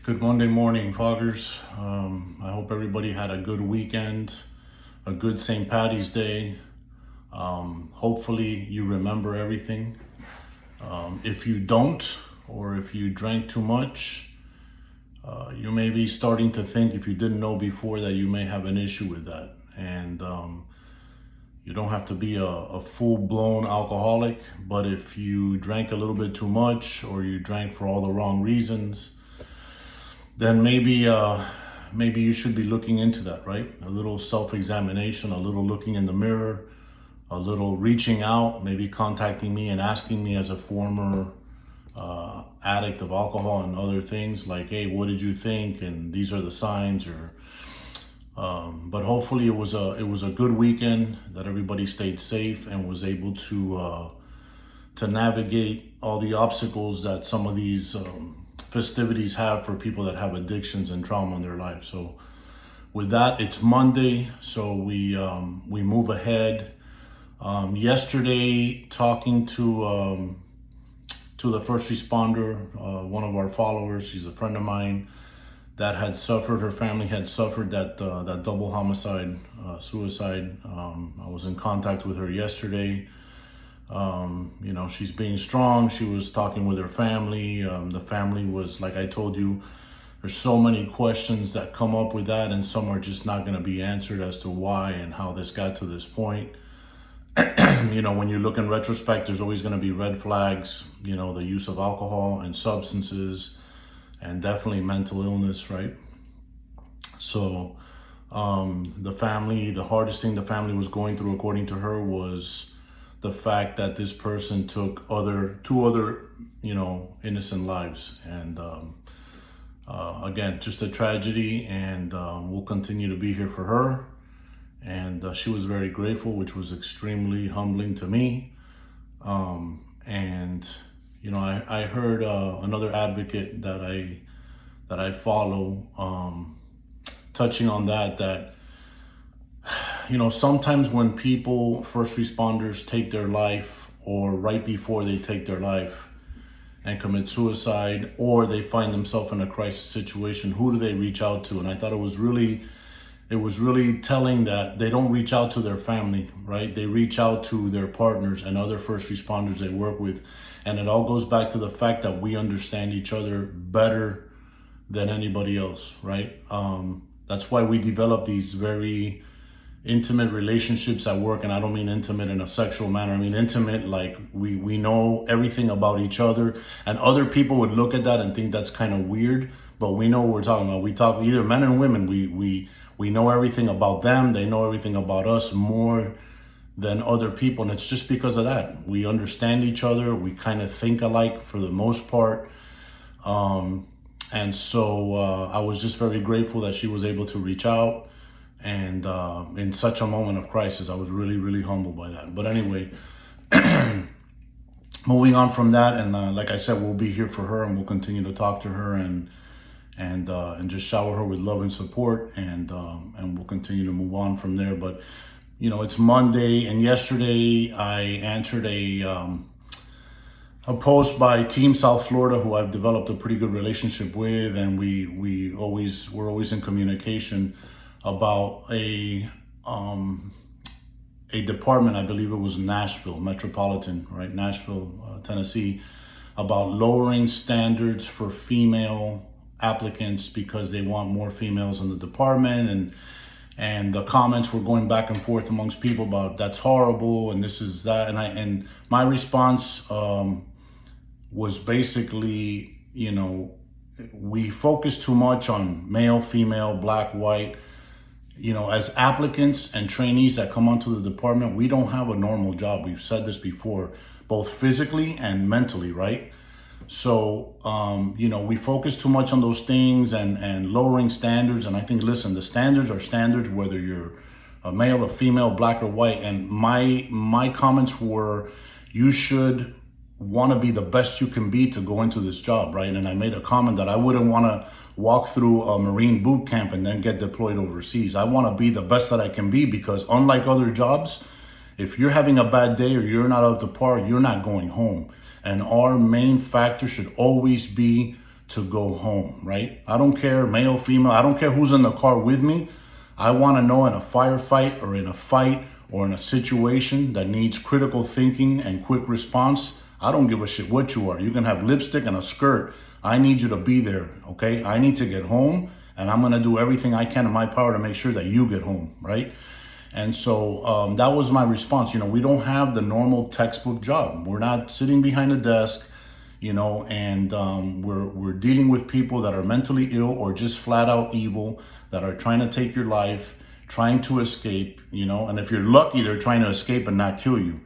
Good Monday morning, Foggers. I hope everybody had a good weekend, a good St. Patty's Day. Hopefully, you remember everything. If you don't, or if you drank too much, you may be starting to think, if you didn't know before, that you may have an issue with that. And you don't have to be a full-blown alcoholic, but if you drank a little bit too much, or you drank for all the wrong reasons, then maybe you should be looking into that, right? A little self-examination, a little looking in the mirror, a little reaching out, maybe contacting me and asking me as a former addict of alcohol and other things, like, hey, what did you think? And these are the signs. Or but hopefully it was a good weekend, that everybody stayed safe and was able to navigate all the obstacles that some of these festivities have for people that have addictions and trauma in their life. So with that, it's Monday, so we move ahead. Yesterday, talking to the first responder, one of our followers, she's a friend of mine, that had suffered, her family had suffered that double homicide, suicide. I was in contact with her yesterday. She's being strong. She was talking with her family. The family was, like I told you, there's so many questions that come up with that, and some are just not going to be answered as to why and how this got to this point. When you look in retrospect, there's always going to be red flags, the use of alcohol and substances, and definitely mental illness, right? So the hardest thing the family was going through, according to her, was the fact that this person took two other innocent lives. And again, just a tragedy, and we'll continue to be here for her. And she was very grateful, which was extremely humbling to me. I heard another advocate that I follow, touching on that sometimes when people, first responders, take their life, or right before they take their life and commit suicide, or they find themselves in a crisis situation, who do they reach out to? And I thought it was really telling that they don't reach out to their family, right? They reach out to their partners and other first responders they work with. And it all goes back to the fact that we understand each other better than anybody else, right? That's why we develop these very intimate relationships at work. And I don't mean intimate in a sexual manner. I mean intimate, like we know everything about each other. And other people would look at that and think that's kind of weird, but we know what we're talking about. We talk, either men and women, we know everything about them. They know everything about us more than other people. And it's just because of that. We understand each other. We kind of think alike for the most part. And so I was just very grateful that she was able to reach out. And in such a moment of crisis, I was really, really humbled by that. But anyway, moving on from that, and like I said, we'll be here for her, and we'll continue to talk to her and just shower her with love and support, and we'll continue to move on from there. But it's Monday, and yesterday I answered a post by Team South Florida, who I've developed a pretty good relationship with, and we're always in communication about a department, I believe it was Nashville Metropolitan, right? Nashville, Tennessee, about lowering standards for female applicants because they want more females in the department, and the comments were going back and forth amongst people about that's horrible and this is that, and my response was basically, we focus too much on male, female, black, white. As applicants and trainees that come onto the department, we don't have a normal job. We've said this before, both physically and mentally, right? So, we focus too much on those things and lowering standards. And I think, listen, the standards are standards, whether you're a male, a female, black or white. And my comments were, you should want to be the best you can be to go into this job, right? And I made a comment that I wouldn't want to walk through a Marine boot camp and then get deployed overseas. I want to be the best that I can be, because unlike other jobs, if you're having a bad day or you're not up to par, you're not going home. And our main factor should always be to go home, right? I don't care, male, female, I don't care who's in the car with me. I want to know in a firefight or in a fight or in a situation that needs critical thinking and quick response, I don't give a shit what you are. You can have lipstick and a skirt. I need you to be there, okay? I need to get home, and I'm going to do everything I can in my power to make sure that you get home, right? And so that was my response. We don't have the normal textbook job. We're not sitting behind a desk, and we're dealing with people that are mentally ill or just flat out evil, that are trying to take your life, trying to escape, and if you're lucky, they're trying to escape and not kill you.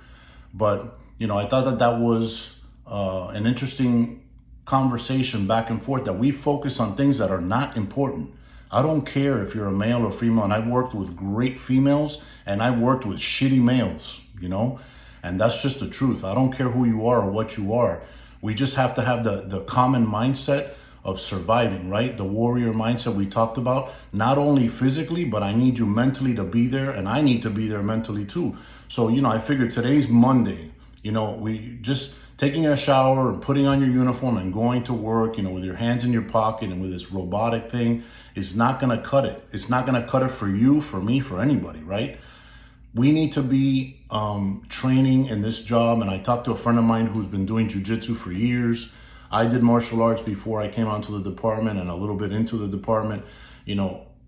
But, I thought that was an interesting conversation back and forth, that we focus on things that are not important. I don't care if you're a male or female, and I've worked with great females and I've worked with shitty males, and that's just the truth. I don't care who you are or what you are. We just have to have the common mindset of surviving, right? The warrior mindset we talked about, not only physically, but I need you mentally to be there, and I need to be there mentally too. So, I figured today's Monday, we just taking a shower and putting on your uniform and going to work, with your hands in your pocket and with this robotic thing is not going to cut it. It's not going to cut it for you, for me, for anybody, right? We need to be training in this job. And I talked to a friend of mine who's been doing jiu-jitsu for years. I did martial arts before I came onto the department and a little bit into the department.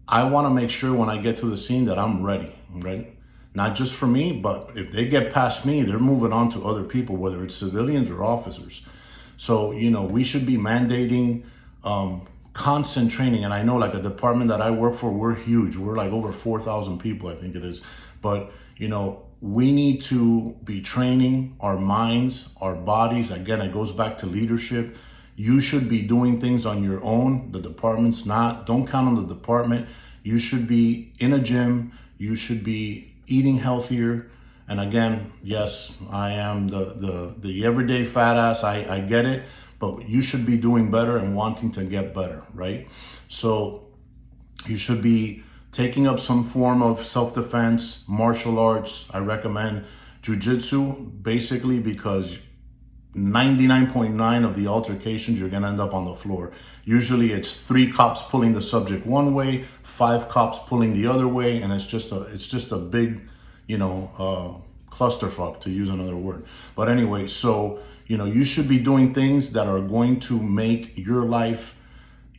I want to make sure when I get to the scene that I'm ready, right? Not just for me, but if they get past me, they're moving on to other people, whether it's civilians or officers. So, we should be mandating constant training. And I know, like, a department that I work for, we're huge. We're like over 4,000 people, I think it is. But, we need to be training our minds, our bodies. Again, it goes back to leadership. You should be doing things on your own. The department's not. Don't count on the department. You should be in a gym. You should be eating healthier. And again, yes, I am the everyday fat ass. I get it. But you should be doing better and wanting to get better, right? So you should be taking up some form of self-defense, martial arts. I recommend jiu-jitsu, basically because 99.9 of the altercations, you're gonna end up on the floor. Usually it's 3 cops pulling the subject one way, 5 cops pulling the other way, and it's just a big, clusterfuck, to use another word. But anyway, so, you should be doing things that are going to make your life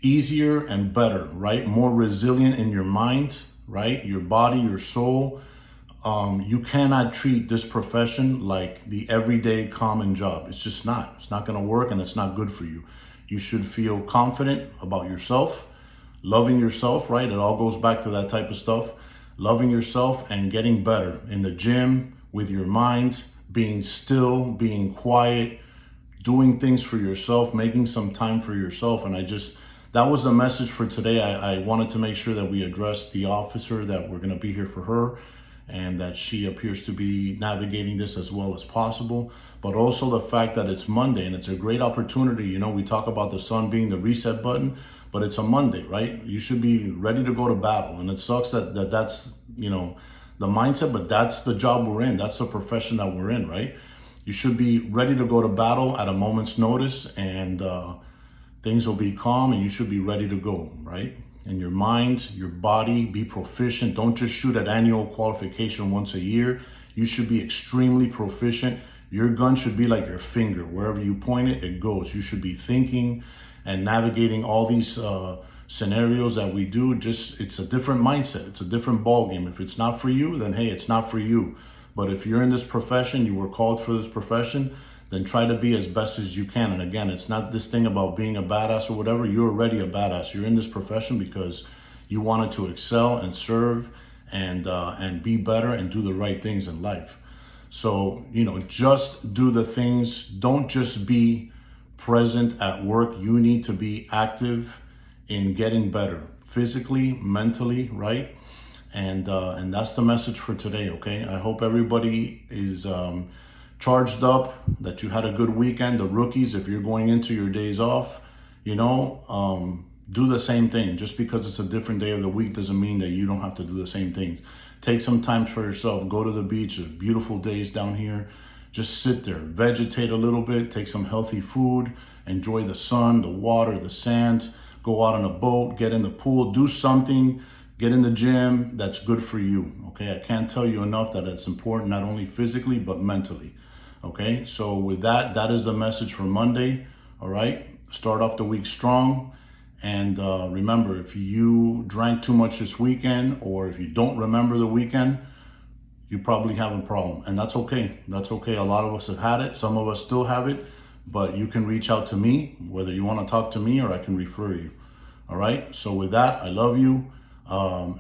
easier and better, right? More resilient in your mind, right? Your body, your soul. You cannot treat this profession like the everyday common job. It's just not. It's not going to work, and it's not good for you. You should feel confident about yourself, loving yourself, right? It all goes back to that type of stuff. Loving yourself and getting better in the gym, with your mind, being still, being quiet, doing things for yourself, making some time for yourself. And that was the message for today. I wanted to make sure that we address the officer, that we're going to be here for her, and that she appears to be navigating this as well as possible. But also the fact that it's Monday, and it's a great opportunity. We talk about the sun being the reset button, but it's a Monday, right? You should be ready to go to battle. And it sucks that's, the mindset, but that's the job we're in. That's the profession that we're in, right? You should be ready to go to battle at a moment's notice, and things will be calm, and you should be ready to go, right? In your mind, your body, be proficient. Don't just shoot at annual qualification once a year. You should be extremely proficient. Your gun should be like your finger. Wherever you point it, it goes. You should be thinking and navigating all these scenarios that we do. It's a different mindset. It's a different ball game. If it's not for you, then hey, it's not for you. But if you're in this profession, you were called for this profession, then try to be as best as you can. And again, it's not this thing about being a badass or whatever. You're already a badass. You're in this profession because you wanted to excel and serve and be better and do the right things in life. So, just do the things. Don't just be present at work. You need to be active in getting better physically, mentally, right? And that's the message for today, okay? I hope everybody is charged up, that you had a good weekend. The rookies, if you're going into your days off, do the same thing. Just because it's a different day of the week doesn't mean that you don't have to do the same things. Take some time for yourself. Go to the beach. There's beautiful days down here. Just sit there, vegetate a little bit, take some healthy food, enjoy the sun, the water, the sand, go out on a boat, get in the pool, do something, get in the gym that's good for you. Okay, I can't tell you enough that it's important, not only physically, but mentally. Okay, so with that, that is the message for Monday. All right, start off the week strong. And remember, if you drank too much this weekend, or if you don't remember the weekend, you probably have a problem. And that's okay. That's okay. A lot of us have had it. Some of us still have it. But you can reach out to me, whether you want to talk to me or I can refer you. All right? So with that, I love you.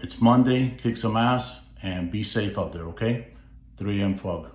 It's Monday. Kick some ass and be safe out there, okay? 3 a.m. Fog.